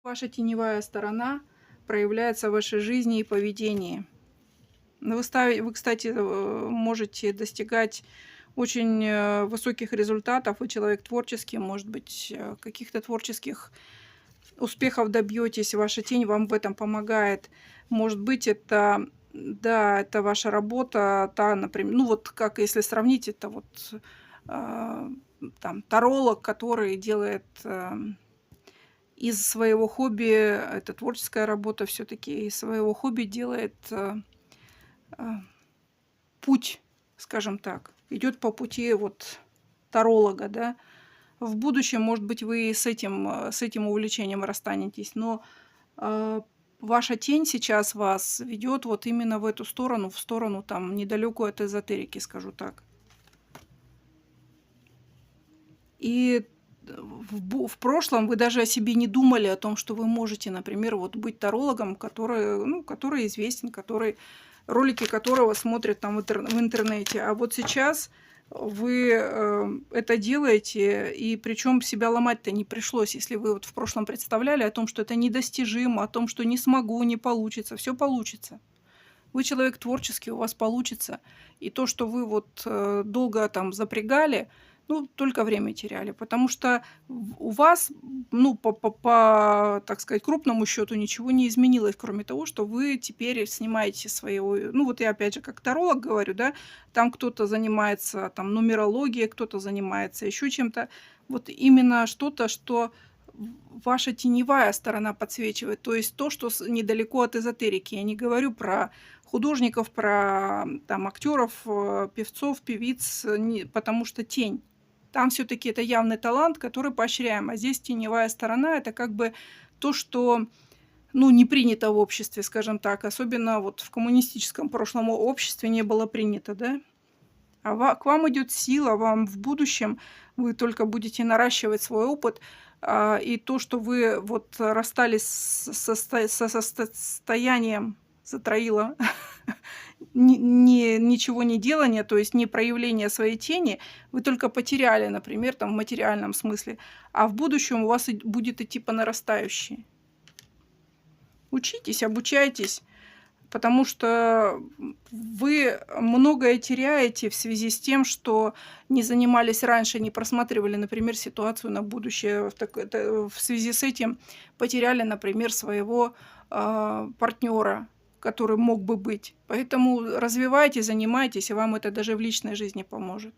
Ваша теневая сторона проявляется в вашей жизни и поведении. Вы, кстати, можете достигать очень высоких результатов. Вы человек творческий, может быть, каких-то творческих успехов добьетесь. Ваша тень вам в этом помогает. Может быть, это, да, это ваша работа, та, например, ну вот как если сравнить, это вот а, там таролог, который делает из своего хобби, это творческая работа все-таки, из своего хобби делает а, путь, скажем так, идет по пути вот таролога, да. В будущем, может быть, вы с этим увлечением расстанетесь, но а, ваша тень сейчас вас ведет вот именно в эту сторону, в сторону там недалекую от эзотерики, скажу так. И в прошлом вы даже о себе не думали, о том, что вы можете, например, вот быть тарологом, который, ну, который известен, который, ролики которого смотрят там в интернете. А вот сейчас вы это делаете, и причем себя ломать-то не пришлось, если вы вот в прошлом представляли о том, что это недостижимо, о том, что не смогу, не получится, все получится. Вы человек творческий, у вас получится. И то, что вы вот долго там запрягали, ну, только время теряли. Потому что у вас, ну, так сказать, крупному счету ничего не изменилось, кроме того, что вы теперь снимаете своего... Ну, вот я опять же как таролог говорю, да, там кто-то занимается там нумерологией, кто-то занимается еще чем-то. Вот именно что-то, что ваша теневая сторона подсвечивает, то есть то, что недалеко от эзотерики. Я не говорю про художников, про там актеров, певцов, певиц, потому что тень. Там все-таки это явный талант, который поощряем. А здесь теневая сторона – это как бы то, что ну, не принято в обществе, скажем так. Особенно вот в коммунистическом прошлом обществе не было принято, да? К вам идет сила, вам в будущем вы только будете наращивать свой опыт, и то, что вы вот расстались со состоянием затроила ничего не делания, то есть не проявления своей тени, вы только потеряли, например, там в материальном смысле, а в будущем у вас будет идти по нарастающей. Учитесь, обучайтесь. Потому что вы многое теряете в связи с тем, что не занимались раньше, не просматривали, например, ситуацию на будущее. В связи с этим потеряли, например, своего партнера, который мог бы быть. Поэтому развивайтесь, занимайтесь, и вам это даже в личной жизни поможет.